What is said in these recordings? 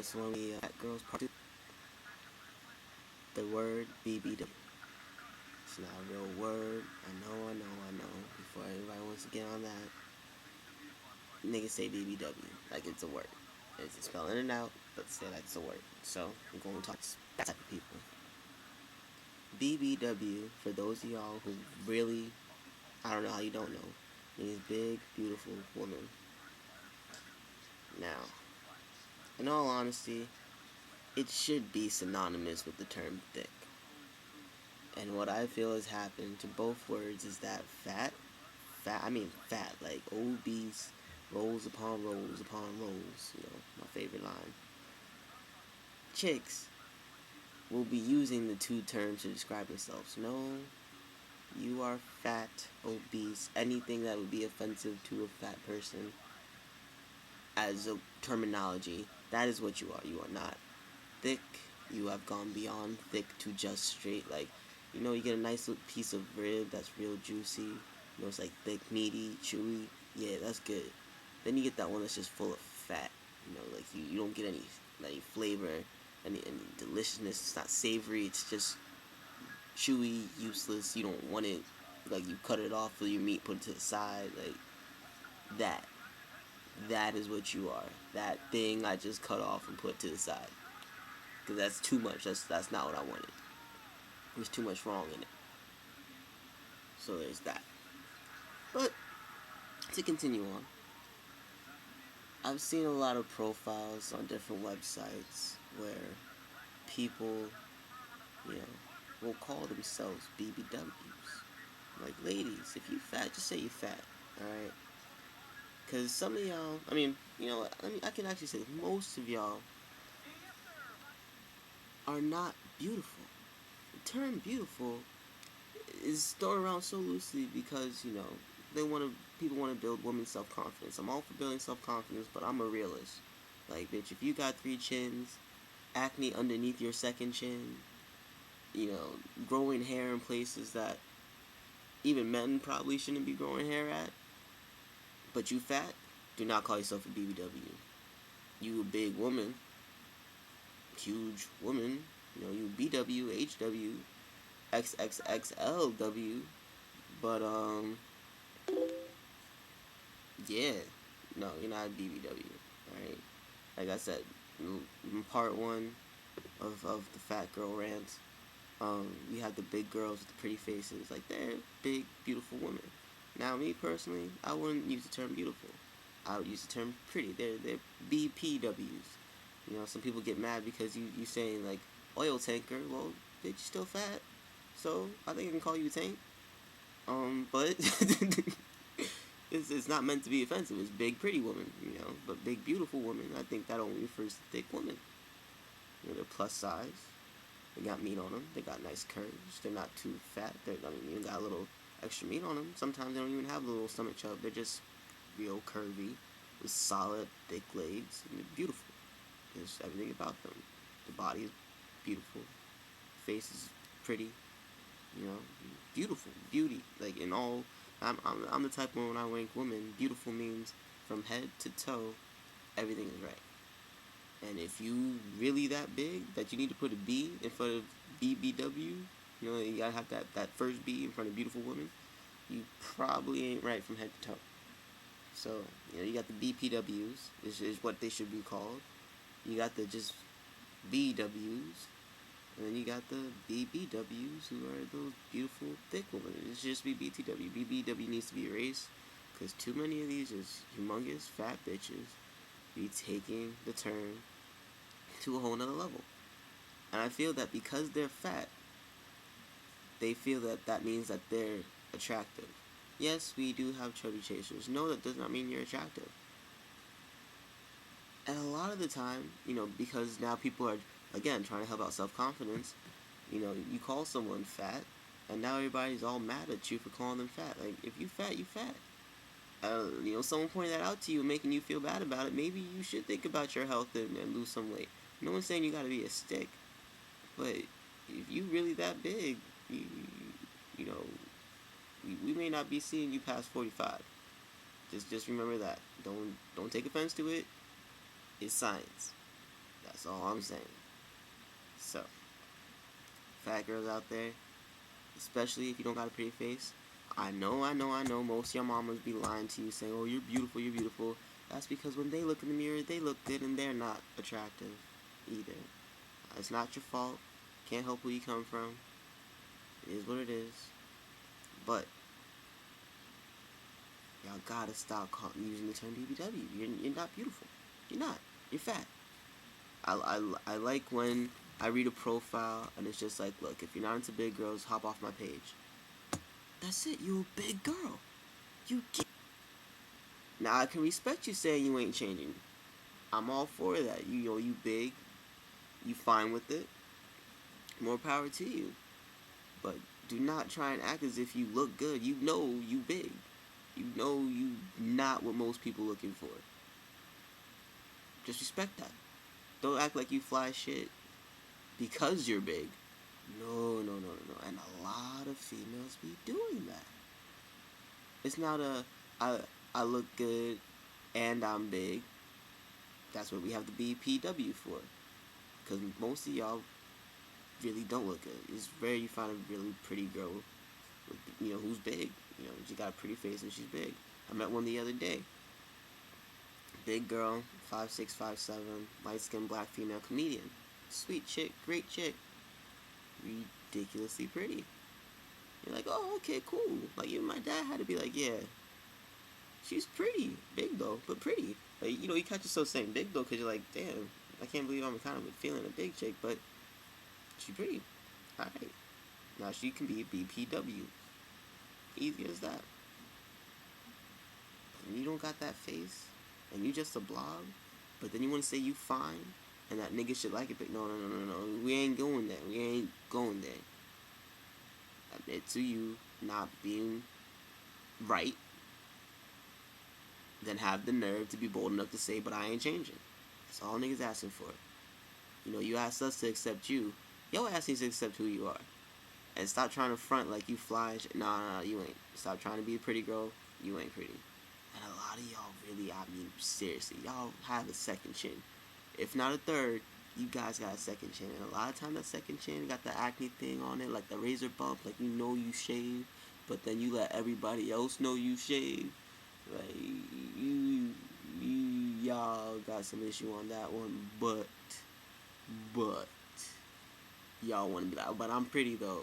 This one we Fat Girls Part 2. The word BBW. It's not a real word. I know. Before everybody wants to get on that, niggas say BBW like it's a word. It's just spelling it out, but say like it's a word. So I'm going to talk to that type of people. BBW, for those of y'all who really, I don't know how you don't know, means big, beautiful woman. Now, in all honesty, it should be synonymous with the term thick. And what I feel has happened to both words is that fat, like obese, rolls upon rolls upon rolls, my favorite line. Chicks will be using the two terms to describe themselves. No, you are fat, obese, anything that would be offensive to a fat person as a terminology, that is what you are. You are not thick. You have gone beyond thick to just straight, like, you get a nice little piece of rib that's real juicy. It's like thick, meaty, chewy. Yeah, that's good. Then you get that one that's just full of fat. Like you don't get any flavor, any deliciousness. It's not savory. It's just chewy, useless. You don't want it. Like you cut it off with your meat, put it to the side. Like that. That is what you are. That thing I just cut off and put to the side. Because that's too much. That's not what I wanted. There's too much wrong in it. So there's that. But to continue on, I've seen a lot of profiles on different websites where people, will call themselves BBWs. Like, ladies, if you fat, just say you fat, alright? Because some of y'all, I can actually say most of y'all are not beautiful. The term beautiful is thrown around so loosely because, people want to build women's self-confidence. I'm all for building self-confidence, but I'm a realist. Like, bitch, if you got 3 chins, acne underneath your second chin, growing hair in places that even men probably shouldn't be growing hair at, but you fat, do not call yourself a BBW. You a big woman, huge woman, you BW, HW, XXXLW, but, yeah, no, you're not a BBW, alright? Like I said, in part 1 of the fat girl rant, we have the big girls with the pretty faces, like, they're big, beautiful women. Now, me personally, I wouldn't use the term beautiful. I would use the term pretty. They're BPWs. Some people get mad because you saying, like, oil tanker. Well, bitch, you still fat. So, I think I can call you a tank. But it's not meant to be offensive. It's big, pretty woman, But big, beautiful woman, I think that only refers to thick women. They're plus size. They got meat on them. They got nice curves. They're not too fat. You got a little extra meat on them. Sometimes they don't even have a little stomach chub. They're just real curvy with solid, thick legs. And they're beautiful. There's everything about them. The body is beautiful. Face is pretty. Beautiful. Beauty. Like, in all... I'm the type of when I rank women, beautiful means from head to toe, everything is right. And if you really that big that you need to put a B in front of BBW, you gotta have that first B in front of beautiful woman, you probably ain't right from head to toe. So, you got the BPWs, is what they should be called. You got the just BWs, and then you got the BBWs, who are those beautiful, thick women. It should just be BTW. BBW needs to be erased, because too many of these is humongous, fat bitches be taking the term to a whole nother level. And I feel that because they're fat, they feel that means that they're attractive. Yes, we do have chubby chasers. No, that does not mean you're attractive. And a lot of the time, because now people are, again, trying to help out self-confidence, you call someone fat, and now everybody's all mad at you for calling them fat. Like, if you fat, you fat. Someone pointed that out to you, making you feel bad about it. Maybe you should think about your health and lose some weight. No one's saying you gotta be a stick, but if you really that big, we may not be seeing you past 45. Just remember that. Don't take offense to it. It's science. That's That's all I'm saying. So, fat girls out there, especially if you don't got a pretty face, I know, most of your mamas be lying to you saying, oh, you're beautiful, you're beautiful. That's because when they look in the mirror, they look good and they're not attractive either. It's not your fault. Can't help where you come from. It is what it is. But y'all gotta stop using the term BBW. You're not beautiful. You're not. You're fat. I like when I read a profile and it's just like, look, if you're not into big girls, hop off my page. That's it. You a big girl. You get. Now I can respect you saying you ain't changing. I'm all for that. You big. You fine with it. More power to you. But do not try and act as if you look good. You know you big. You know you not what most people looking for. Just respect that. Don't act like you fly shit because you're big. No. And a lot of females be doing that. It's not I look good and I'm big. That's what we have the BPW for. Because most of y'all really don't look good. It's rare you find a really pretty girl, with, who's big. She got a pretty face and she's big. I met one the other day. Big girl, 5'6", 5'7", light-skinned black female comedian. Sweet chick, great chick. Ridiculously pretty. You're like, oh, okay, cool. Like, even my dad had to be like, yeah, she's pretty. Big, though, but pretty. Like, you catch yourself saying big, though, because you're like, damn, I can't believe I'm kind of feeling a big chick, but she's pretty. Alright. Now she can be a BPW. Easy as that. And you don't got that face, and you just a blob, but then you want to say you fine, and that nigga should like it, but no. We ain't going there. Admit to you not being right, then have the nerve to be bold enough to say, but I ain't changing. That's all niggas asking for. You asked us to accept you. Your ass needs to accept who you are. And stop trying to front like you fly. Nah, you ain't. Stop trying to be a pretty girl. You ain't pretty. And a lot of y'all really, seriously, y'all have a second chin. If not a third, you guys got a second chin. And a lot of times that second chin got the acne thing on it, like the razor bump, like you shave, but then you let everybody else know you shave. Like, y'all got some issue on that one, but y'all want to be like, but I'm pretty though.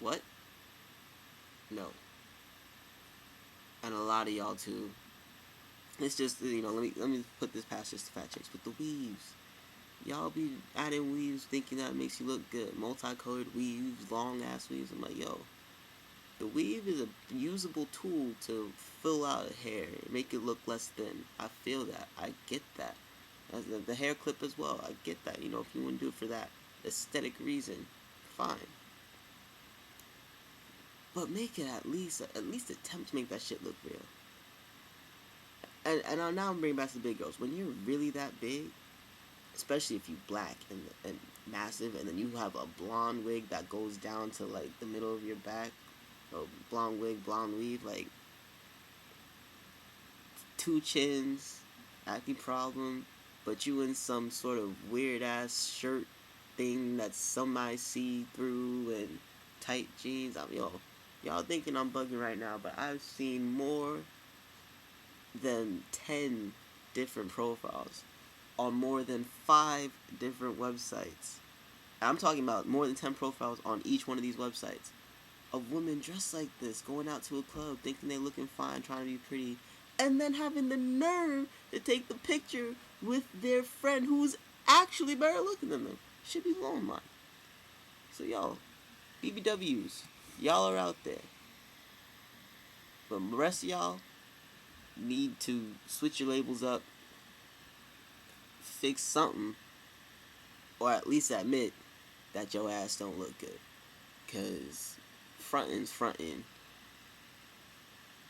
What? No. And a lot of y'all too. It's just, let me put this past just the fat chicks, but the weaves. Y'all be adding weaves thinking that makes you look good. Multicolored weaves, long ass weaves. I'm like, yo, the weave is a usable tool to fill out a hair, make it look less thin. I feel that. I get that. As the hair clip as well. I get that. If you want to do it for that aesthetic reason, fine. But make it at least attempt to make that shit look real. And now I'm bringing back to the big girls. When you're really that big, especially if you black and massive, and then you have a blonde wig that goes down to like the middle of your back, or blonde wig, blonde weave, like 2 chins, acne problem, but you in some sort of weird ass shirt thing that's semi see through and tight jeans. Y'all thinking I'm bugging right now, but I've seen more than 10 different profiles on more than 5 different websites. I'm talking about more than 10 profiles on each one of these websites of women dressed like this, going out to a club, thinking they're looking fine, trying to be pretty, and then having the nerve to take the picture with their friend who's actually better looking than them. Should be blowing mine. So y'all, BBWs, y'all are out there. But the rest of y'all need to switch your labels up, fix something, or at least admit that your ass don't look good. Because fronting's fronting,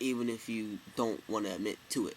even if you don't want to admit to it.